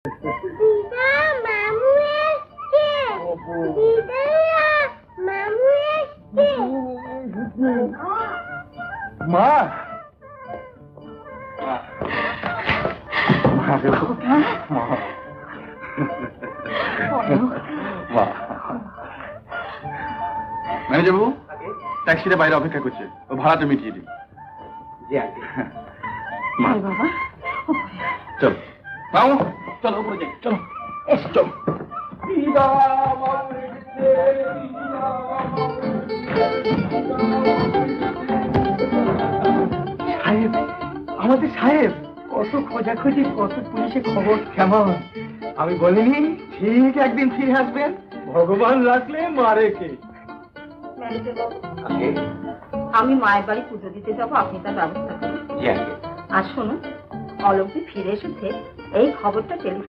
দিদা মামু এসছে। দিদা মামু এসছে। মা ম্যানেজার বাবু ট্যাক্সিটা বাইরে অপেক্ষা করছে, ও ভাড়াটা মিটিয়ে দিন। বাবা চল মামু, চলো উপরে যাই, চলো এসো, চলো। সাহেব, আমাদের সাহেব, কত খোঁজাখুঁজি, কত পুলিশে খবর কেমন? আমি বলিনি ঠিক একদিন ফিরে আসবেন, ভগবান রাখলে মারে কে। আমি মায়ের বাড়ি পুজো দিতে যাবো, আপনি তার ব্যবস্থা করুন। আর শুনুন, অলক ফিরে এসেছে এই খবরটা টেলিফোন